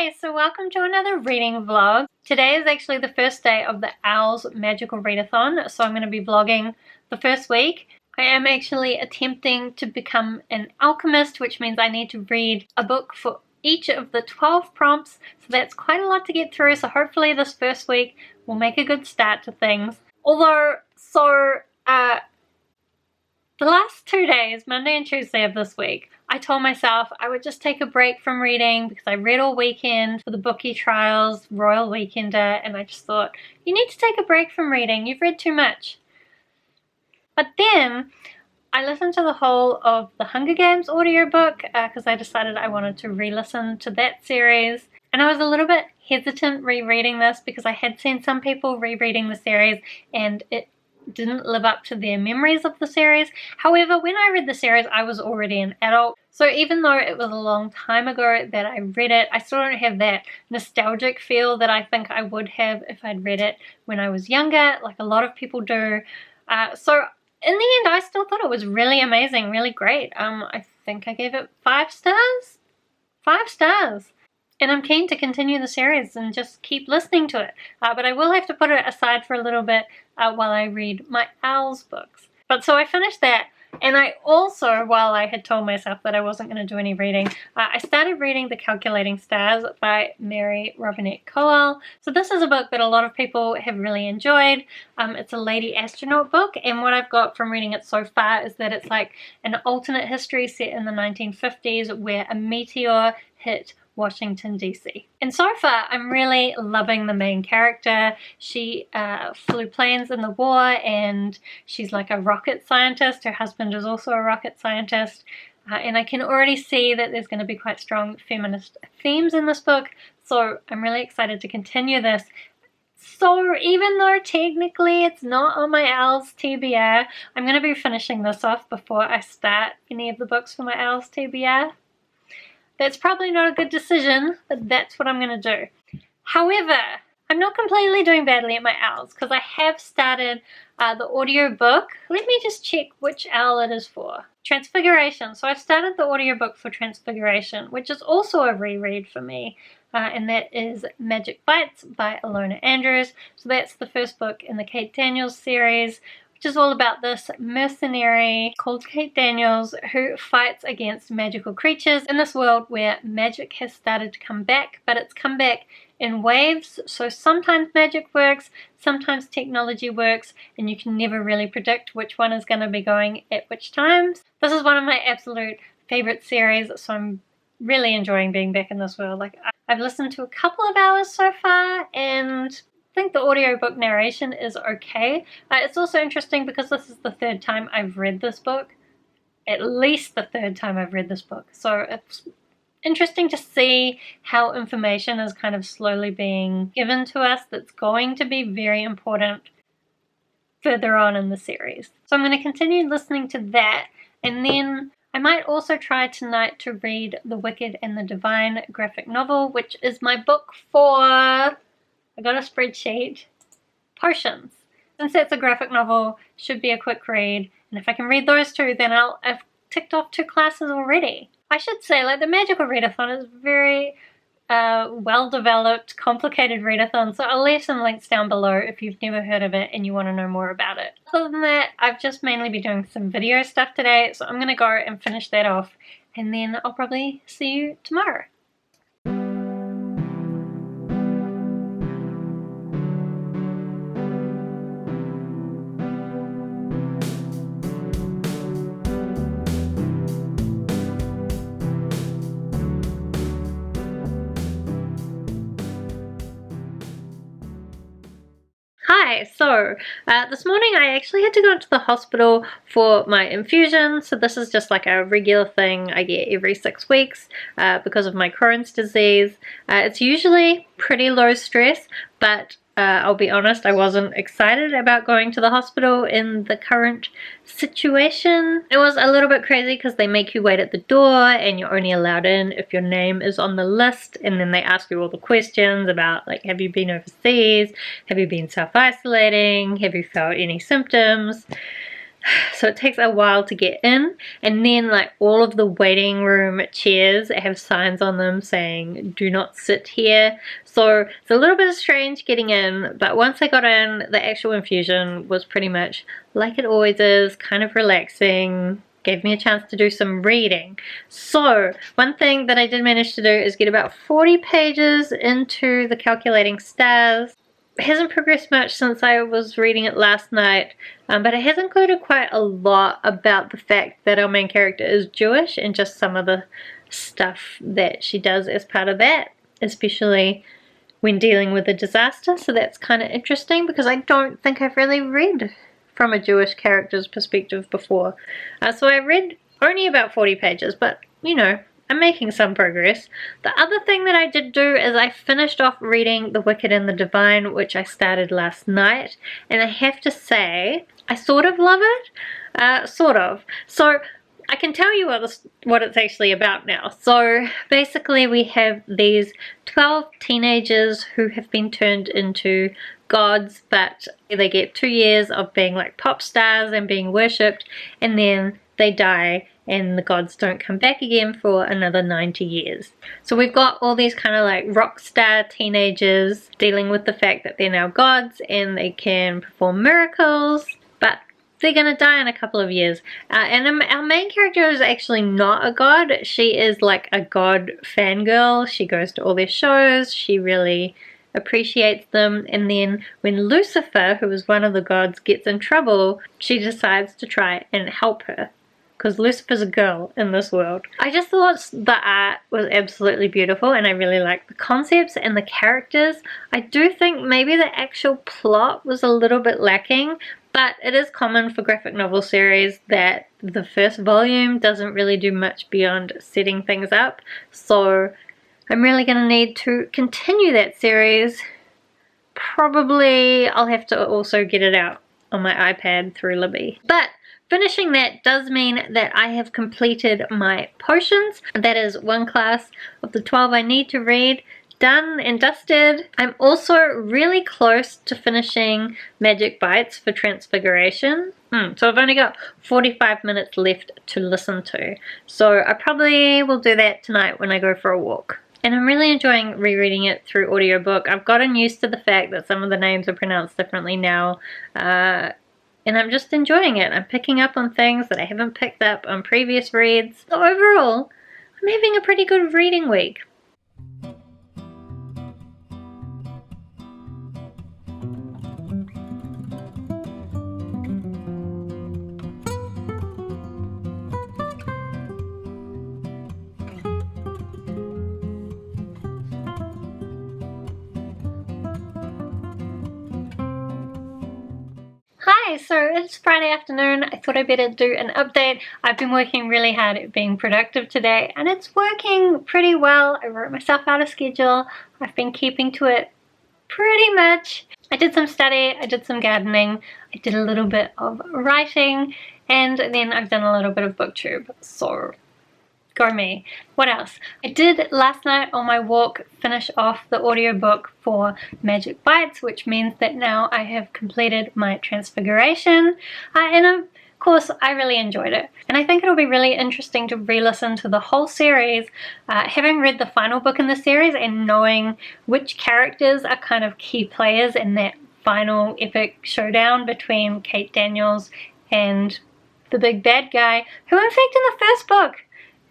Hi, so welcome to another reading vlog. Today is actually the first day of the o.w.l.s magical readathon, so I'm going to be vlogging the first week. I am actually attempting to become an alchemist, which means I need to read a book for each of the 12 prompts, so that's quite a lot to get through, so hopefully this first week will make a good start to things. The last 2 days, Monday and Tuesday of this week, I told myself I would just take a break from reading because I read all weekend for the bookie trials, Royal Weekender, and I just thought, you need to take a break from reading, you've read too much. But then I listened to the whole of the Hunger Games audiobook because I decided I wanted to re-listen to that series. And I was a little bit hesitant rereading this because I had seen some people rereading the series and it didn't live up to their memories of the series. However, when I read the series, I was already an adult. So even though it was a long time ago that I read it, I still don't have that nostalgic feel that I think I would have if I'd read it when I was younger, like a lot of people do. So in the end, I still thought it was really amazing, really great. I think I gave it 5 stars. 5 stars. And I'm keen to continue the series and just keep listening to it. But I will have to put it aside for a little bit while I read my o.w.l.s books. But so I finished that. And I also, while I had told myself that I wasn't going to do any reading, I started reading The Calculating Stars by Mary Robinette Kowal. So this is a book that a lot of people have really enjoyed. It's a lady astronaut book, and what I've got from reading it so far is that it's like an alternate history set in the 1950s where a meteor hit Washington DC. And so far I'm really loving the main character. She flew planes in the war and she's like a rocket scientist. Her husband is also a rocket scientist. And I can already see that there's going to be quite strong feminist themes in this book. So I'm really excited to continue this. So even though technically it's not on my o.w.l.s TBR, I'm going to be finishing this off before I start any of the books for my o.w.l.s TBR. That's probably not a good decision, but that's what I'm going to do. However, I'm not completely doing badly at my o.w.l.s because I have started the audiobook. Let me just check which o.w.l. it is for. Transfiguration. So I've started the audiobook for Transfiguration, which is also a reread for me. And that is Magic Bites by Alona Andrews. So that's the first book in the Kate Daniels series, which is all about this mercenary called Kate Daniels who fights against magical creatures in this world where magic has started to come back, but it's come back in waves. So sometimes magic works, sometimes technology works, and you can never really predict which one is going to be going at which times. This is one of my absolute favorite series, so I'm really enjoying being back in this world. Like, I've listened to a couple of hours so far, and I think the audiobook narration is okay. It's also interesting because this is the 3rd time I've read this book. At least the 3rd time I've read this book. So it's interesting to see how information is kind of slowly being given to us that's going to be very important further on in the series. So I'm going to continue listening to that, and then I might also try tonight to read The Wicked and the Divine graphic novel, which is my book for... I got a spreadsheet. Potions. Since it's a graphic novel, should be a quick read, and if I can read those 2, then I've ticked off 2 classes already. I should say, like, the magical readathon is very well-developed, complicated readathon, so I'll leave some links down below if you've never heard of it and you want to know more about it. Other than that, I've just mainly been doing some video stuff today, so I'm going to go and finish that off, and then I'll probably see you tomorrow. Hi, so this morning I actually had to go into the hospital for my infusion. So this is just like a regular thing I get every 6 weeks because of my Crohn's disease. It's usually pretty low stress, but I'll be honest, I wasn't excited about going to the hospital in the current situation. It was a little bit crazy because they make you wait at the door and you're only allowed in if your name is on the list, and then they ask you all the questions about, like, have you been overseas, have you been self-isolating, have you felt any symptoms. So it takes a while to get in, and then like all of the waiting room chairs have signs on them saying do not sit here. So it's a little bit strange getting in, but once I got in, the actual infusion was pretty much like it always is, kind of relaxing. Gave me a chance to do some reading. So one thing that I did manage to do is get about 40 pages into the Calculating Stars. It hasn't progressed much since I was reading it last night, but it has included quite a lot about the fact that our main character is Jewish and just some of the stuff that she does as part of that, especially when dealing with a disaster. So that's kind of interesting because I don't think I've really read from a Jewish character's perspective before. So I read only about 40 pages, but you know, I'm making some progress. The other thing that I did do is I finished off reading The Wicked and the Divine, which I started last night, and I have to say, I sort of love it. Sort of. So I can tell you what it's actually about now. So basically we have these 12 teenagers who have been turned into gods, but they get 2 years of being like pop stars and being worshipped, and then they die and the gods don't come back again for another 90 years. So we've got all these kind of like rock star teenagers dealing with the fact that they're now gods and they can perform miracles, but they're gonna die in a couple of years. And our main character is actually not a god. She is like a god fangirl. She goes to all their shows. She really appreciates them, and then when Lucifer, who is one of the gods, gets in trouble, she decides to try and help her, because Lucifer's a girl in this world. I just thought the art was absolutely beautiful, and I really liked the concepts and the characters. I do think maybe the actual plot was a little bit lacking, but it is common for graphic novel series that the first volume doesn't really do much beyond setting things up, so I'm really going to need to continue that series. Probably I'll have to also get it out on my iPad through Libby. But finishing that does mean that I have completed my potions. That is one class of the 12 I need to read. Done and dusted. I'm also really close to finishing Magic Bites for Transfiguration. So I've only got 45 minutes left to listen to. So I probably will do that tonight when I go for a walk. And I'm really enjoying rereading it through audiobook. I've gotten used to the fact that some of the names are pronounced differently now. And I'm just enjoying it. I'm picking up on things that I haven't picked up on previous reads. So overall, I'm having a pretty good reading week. Hi, so it's Friday afternoon. I thought I'd better do an update. I've been working really hard at being productive today, and it's working pretty well. I wrote myself out a schedule. I've been keeping to it pretty much. I did some study, I did some gardening, I did a little bit of writing, and then I've done a little bit of booktube, so go me. What else? I did last night on my walk finish off the audiobook for Magic Bites, which means that now I have completed my Transfiguration, and of course I really enjoyed it, and I think it'll be really interesting to re-listen to the whole series, having read the final book in the series and knowing which characters are kind of key players in that final epic showdown between Kate Daniels and the big bad guy, who in fact in the first book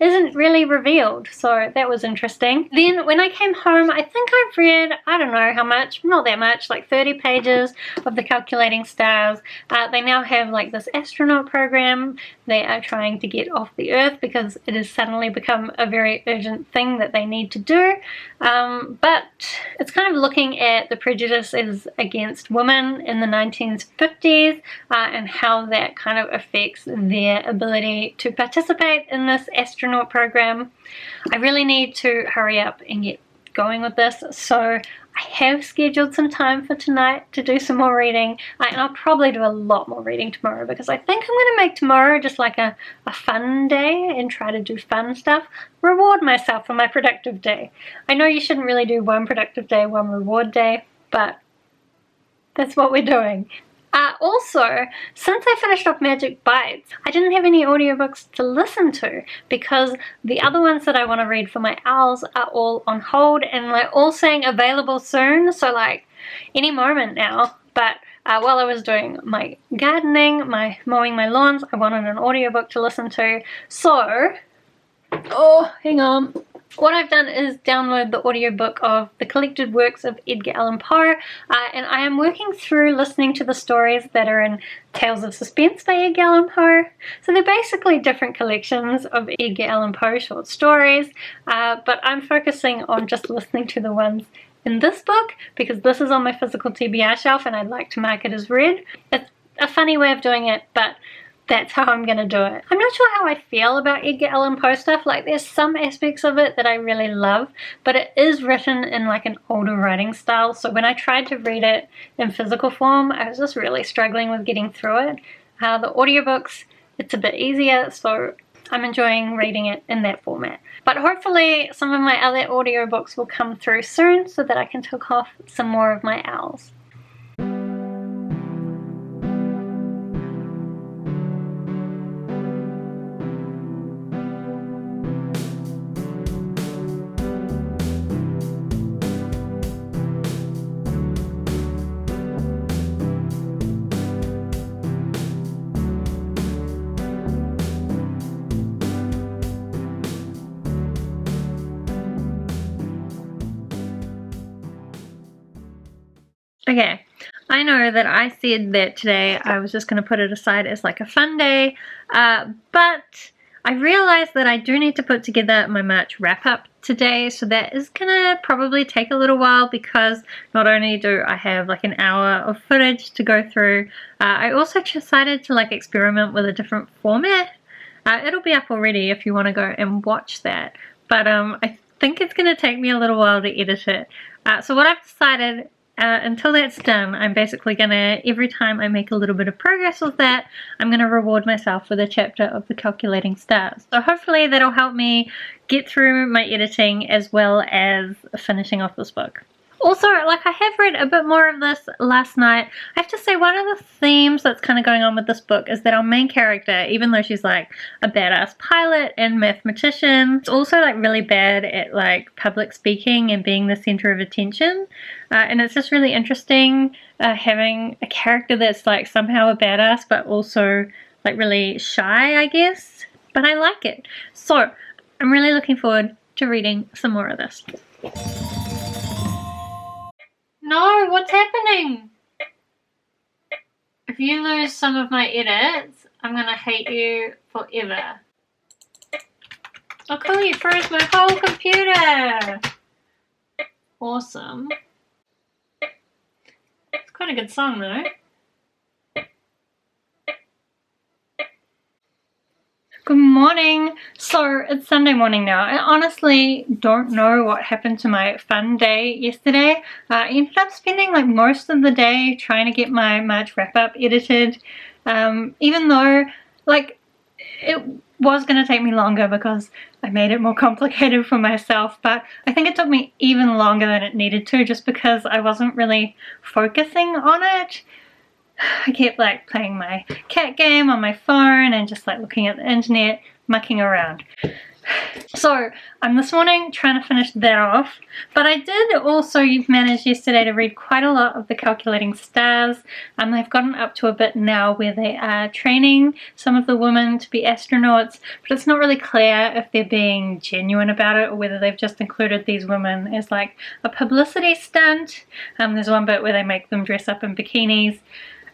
isn't really revealed, so that was interesting. Then when I came home, I think I've read, I don't know how much, not that much, like 30 pages of the Calculating Stars. They now have like this astronaut program they are trying to get off the Earth because it has suddenly become a very urgent thing that they need to do. But it's kind of looking at the prejudices against women in the 1950s and how that kind of affects their ability to participate in this astronaut program. I really need to hurry up and get going with this, so I have scheduled some time for tonight to do some more reading, and I'll probably do a lot more reading tomorrow because I think I'm going to make tomorrow just like a fun day and try to do fun stuff, reward myself for my productive day. I know you shouldn't really do one productive day, one reward day, but that's what we're doing. Also, since I finished off Magic Bites, I didn't have any audiobooks to listen to because the other ones that I want to read for my owls are all on hold and they're all saying available soon, so like any moment now. But while I was doing my gardening, mowing my lawns, I wanted an audiobook to listen to, so, oh, hang on. What I've done is download the audiobook of the collected works of Edgar Allan Poe, and I am working through listening to the stories that are in Tales of Suspense by Edgar Allan Poe. So they're basically different collections of Edgar Allan Poe short stories, but I'm focusing on just listening to the ones in this book because this is on my physical TBR shelf and I'd like to mark it as read. It's a funny way of doing it, but that's how I'm gonna do it. I'm not sure how I feel about Edgar Allan Poe stuff. Like, there's some aspects of it that I really love, but it is written in like an older writing style, so when I tried to read it in physical form, I was just really struggling with getting through it. The audiobooks, it's a bit easier, so I'm enjoying reading it in that format. But hopefully some of my other audiobooks will come through soon so that I can tick off some more of my owls. Okay, I know that I said that today I was just going to put it aside as like a fun day, but I realized that I do need to put together my March wrap-up today, so that is going to probably take a little while because not only do I have like an hour of footage to go through, I also decided to like experiment with a different format. It'll be up already if you want to go and watch that, but I think it's going to take me a little while to edit it. So what I've decided, until that's done, I'm basically gonna, every time I make a little bit of progress with that, I'm gonna reward myself with a chapter of the Calculating Stars. So hopefully that'll help me get through my editing as well as finishing off this book. Also, like, I have read a bit more of this last night. I have to say, one of the themes that's kind of going on with this book is that our main character, even though she's like a badass pilot and mathematician, it's also like really bad at like public speaking and being the center of attention. And it's just really interesting having a character that's like somehow a badass but also like really shy, I guess. But I like it. So I'm really looking forward to reading some more of this. No, what's happening? If you lose some of my edits, I'm gonna hate you forever. Oh cool, you froze my whole computer! Awesome. It's quite a good song though. Good morning. So it's Sunday morning now. I honestly don't know what happened to my fun day yesterday. I ended up spending like most of the day trying to get my March wrap-up edited, even though like it was going to take me longer because I made it more complicated for myself, but I think it took me even longer than it needed to just because I wasn't really focusing on it. I kept like playing my cat game on my phone and just like looking at the internet, mucking around. So I'm this morning trying to finish that off, but I did also manage yesterday to read quite a lot of the Calculating Stars. They've gotten up to a bit now where they are training some of the women to be astronauts, but it's not really clear if they're being genuine about it or whether they've just included these women as like a publicity stunt. There's one bit where they make them dress up in bikinis.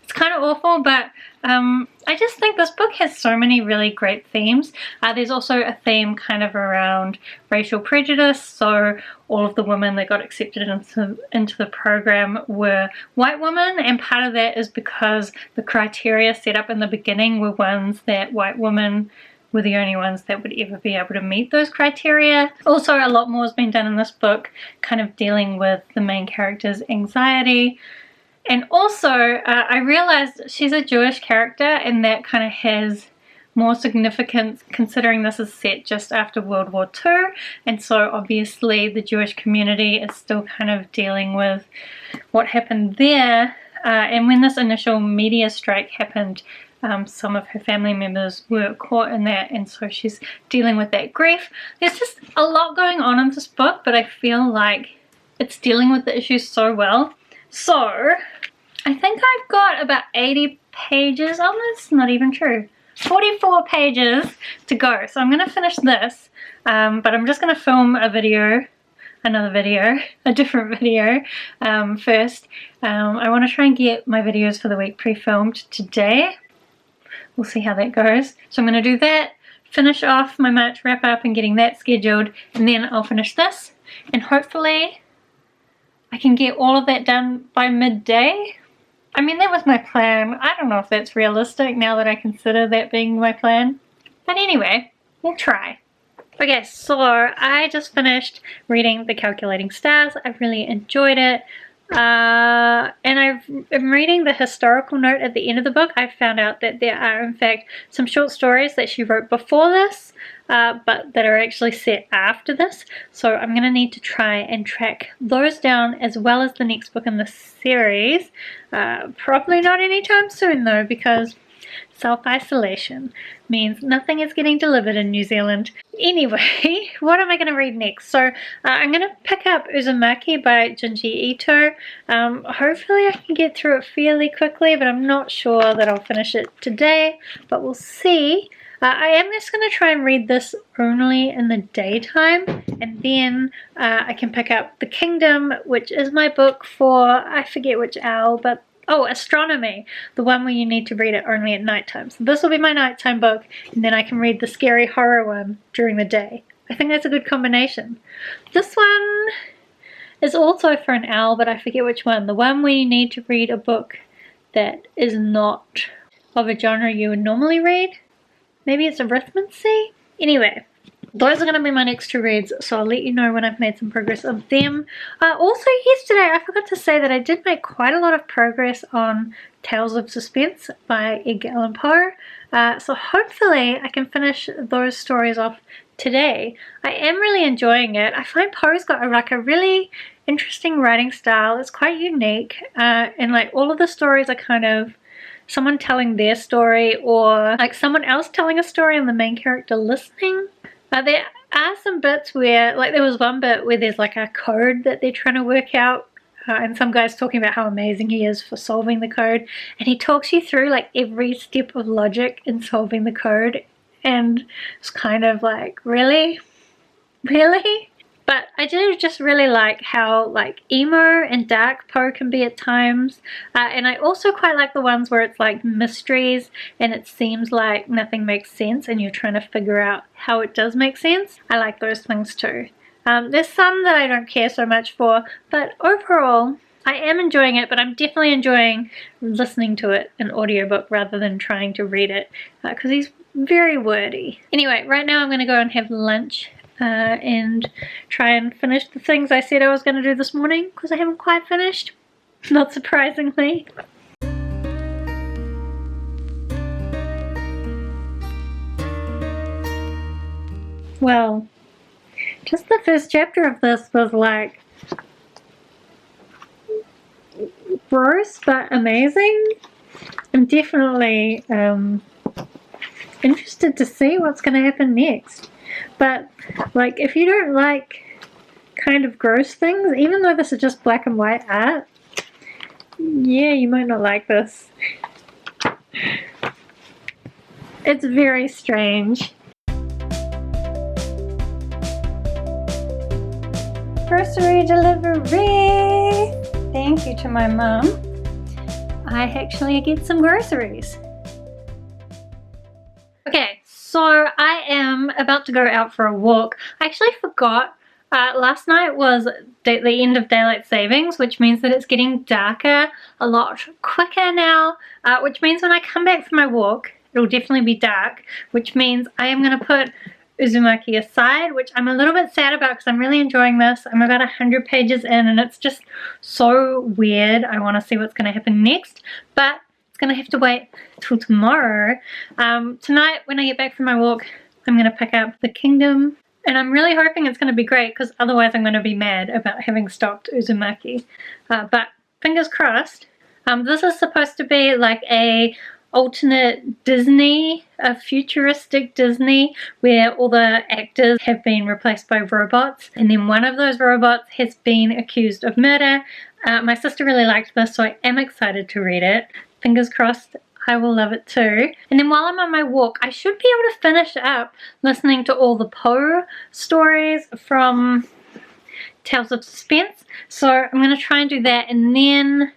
It's kind of awful, but I just think this book has so many really great themes. There's also a theme kind of around racial prejudice, so all of the women that got accepted into the program were white women, and part of that is because the criteria set up in the beginning were ones that white women were the only ones that would ever be able to meet those criteria. Also, a lot more has been done in this book, kind of dealing with the main character's anxiety. And also, I realized she's a Jewish character, and that kind of has more significance considering this is set just after World War II, and so obviously the Jewish community is still kind of dealing with what happened there. and when this initial meteor strike happened, some of her family members were caught in that, and so she's dealing with that grief. There's just a lot going on in this book, but I feel like it's dealing with the issues so well. So I think I've got about 80 pages. Oh, that's not even true. 44 pages to go. So I'm going to finish this, but I'm just going to film a video, a different video first. I want to try and get my videos for the week pre-filmed today. We'll see how that goes. So I'm going to do that, finish off my March wrap up and getting that scheduled, and then I'll finish this, and hopefully I can get all of that done by midday. I mean, that was my plan. I don't know if that's realistic now that I consider that being my plan. But anyway, we'll try. Okay, so I just finished reading The Calculating Stars. I really enjoyed it. And I'm reading the historical note at the end of the book. I found out that there are in fact some short stories that she wrote before this, but that are actually set after this. So I'm going to need to try and track those down as well as the next book in the series. Probably not anytime soon though, because self-isolation means nothing is getting delivered in New Zealand. Anyway, what am I going to read next? So I'm going to pick up Uzumaki by Junji Ito. Hopefully I can get through it fairly quickly, but I'm not sure that I'll finish it today, but we'll see. I am just going to try and read this only in the daytime, and then I can pick up The Kingdom, which is my book for, I forget which owl, but oh, Astronomy, the one where you need to read it only at nighttime. So this will be my nighttime book, and then I can read the scary horror one during the day. I think that's a good combination. This one is also for an owl, but I forget which one. The one where you need to read a book that is not of a genre you would normally read. Maybe it's arithmancy? Anyway, those are going to be my next two reads, so I'll let you know when I've made some progress of them. Also yesterday, I forgot to say that I did make quite a lot of progress on Tales of Suspense by Edgar Allan Poe. So hopefully I can finish those stories off today. I am really enjoying it. I find Poe's got a really interesting writing style. It's quite unique, and like all of the stories are kind of someone telling their story, or like someone else telling a story and the main character listening. There are some bits where, like there was one bit where there's like a code that they're trying to work out, and some guy's talking about how amazing he is for solving the code, and he talks you through like every step of logic in solving the code, and it's kind of like, really? Really? But I do just really like how like emo and dark Poe can be at times, and I also quite like the ones where it's like mysteries and it seems like nothing makes sense and you're trying to figure out how it does make sense. I like those things too. There's some that I don't care so much for, but overall I am enjoying it, but I'm definitely enjoying listening to it in audiobook rather than trying to read it, because he's very wordy. Anyway, right now I'm going to go and have lunch and try and finish the things I said I was going to do this morning, because I haven't quite finished, not surprisingly. Well, just the first chapter of this was like gross but amazing. I'm definitely interested to see what's going to happen next. But like, if you don't like kind of gross things, even though this is just black and white art, yeah, you might not like this. It's very strange. Grocery delivery! Thank you to my mum. I actually get some groceries. Okay, so I am about to go out for a walk. I actually forgot, last night was the end of daylight savings, which means that it's getting darker a lot quicker now, which means when I come back from my walk, it'll definitely be dark, which means I am going to put Uzumaki aside, which I'm a little bit sad about because I'm really enjoying this. I'm about 100 pages in and it's just so weird. I want to see what's going to happen next, but it's going to have to wait till tomorrow. Tonight when I get back from my walk, I'm going to pick up The Kingdom, and I'm really hoping it's going to be great because otherwise I'm going to be mad about having stopped Uzumaki. But fingers crossed. This is supposed to be like a alternate Disney, a futuristic Disney, where all the actors have been replaced by robots, and then one of those robots has been accused of murder. My sister really liked this, so I am excited to read it. Fingers crossed I will love it too. And then while I'm on my walk, I should be able to finish up listening to all the Poe stories from Tales of Suspense. So I'm going to try and do that, and then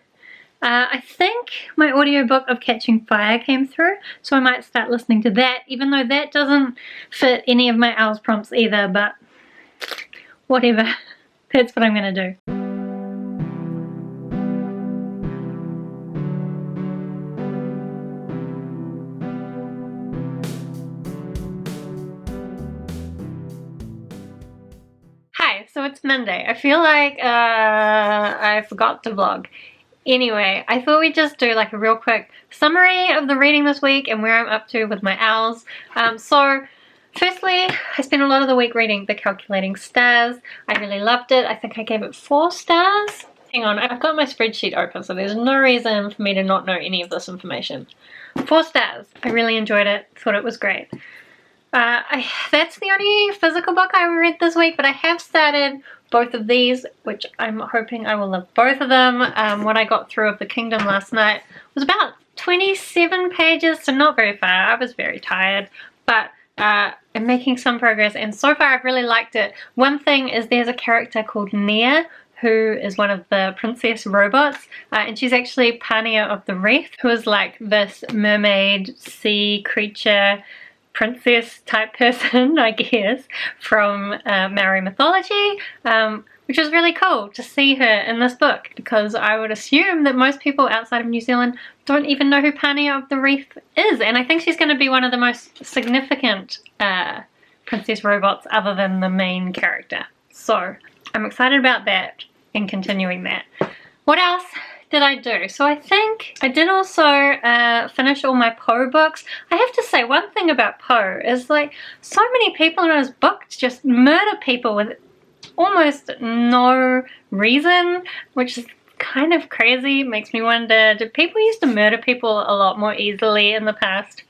I think my audiobook of Catching Fire came through, so I might start listening to that, even though that doesn't fit any of my o.w.l.s prompts either, but whatever. That's what I'm going to do. Hi, so it's Monday. I feel like I forgot to vlog. Anyway, I thought we'd just do like a real quick summary of the reading this week and where I'm up to with my o.w.l.s. So firstly, I spent a lot of the week reading The Calculating Stars. I really loved it. I think I gave it 4 stars. Hang on, I've got my spreadsheet open, so there's no reason for me to not know any of this information. 4 stars. I really enjoyed it. Thought it was great. That's the only physical book I read this week, but I have started both of these, which I'm hoping I will love both of them. What I got through of The Kingdom last night was about 27 pages, so not very far. I was very tired, but I'm making some progress, and so far I've really liked it. One thing is there's a character called Nia, who is one of the princess robots, and she's actually Pania of the Reef, who is like this mermaid sea creature princess type person, I guess, from Maori mythology, which is really cool to see her in this book, because I would assume that most people outside of New Zealand don't even know who Pania of the Reef is, and I think she's going to be one of the most significant princess robots other than the main character. So I'm excited about that and continuing that. What else did I do? So I think I did also finish all my Poe books. I have to say, one thing about Poe is like so many people in his books just murder people with almost no reason, which is kind of crazy. Makes me wonder, did people used to murder people a lot more easily in the past?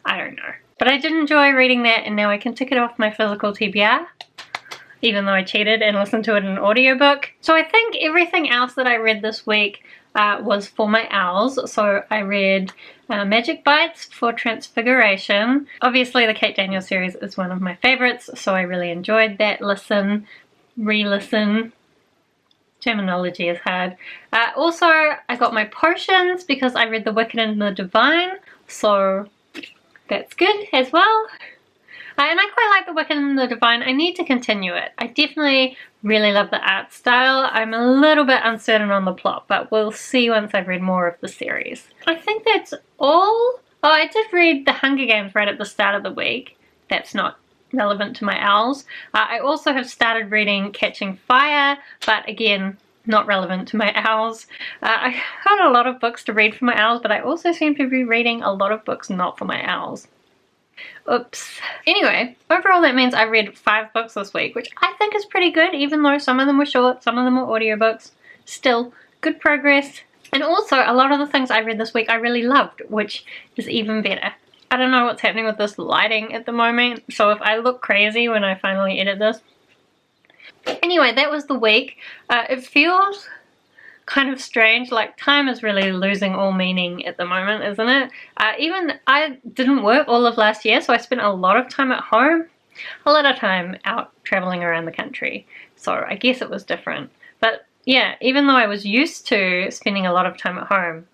I don't know. But I did enjoy reading that, and now I can tick it off my physical TBR, even though I cheated and listened to it in an audiobook. So I think everything else that I read this week was for my o.w.l.s. So I read Magic Bites for Transfiguration. Obviously the Kate Daniel series is one of my favorites, so I really enjoyed that listen, re-listen. Terminology is hard. Also, I got my potions because I read The Wicked and the Divine, so that's good as well. And I quite like The Wicked and the Divine. I need to continue it. I definitely really love the art style. I'm a little bit uncertain on the plot, but we'll see once I've read more of the series. I think that's all. Oh, I did read The Hunger Games right at the start of the week. That's not relevant to my o.w.l.s. I also have started reading Catching Fire, but again, not relevant to my o.w.l.s. I got a lot of books to read for my o.w.l.s, but I also seem to be reading a lot of books not for my o.w.l.s. Oops. Anyway, overall that means I read 5 books this week, which I think is pretty good, even though some of them were short, some of them were audiobooks. Still, good progress. And also, a lot of the things I read this week I really loved, which is even better. I don't know what's happening with this lighting at the moment, so if I look crazy when I finally edit this. Anyway, that was the week. It feels kind of strange, like time is really losing all meaning at the moment, isn't it? Even I didn't work all of last year, so I spent a lot of time at home, a lot of time out traveling around the country, so I guess it was different. But yeah, even though I was used to spending a lot of time at home,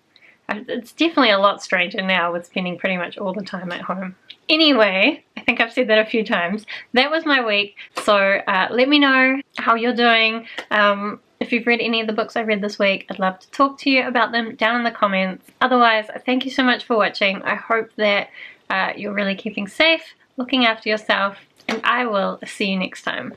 it's definitely a lot stranger now with spending pretty much all the time at home. Anyway, I think I've said that a few times. That was my week, so let me know how you're doing. If you've read any of the books I read this week, I'd love to talk to you about them down in the comments. Otherwise, thank you so much for watching. I hope that you're really keeping safe, looking after yourself, and I will see you next time.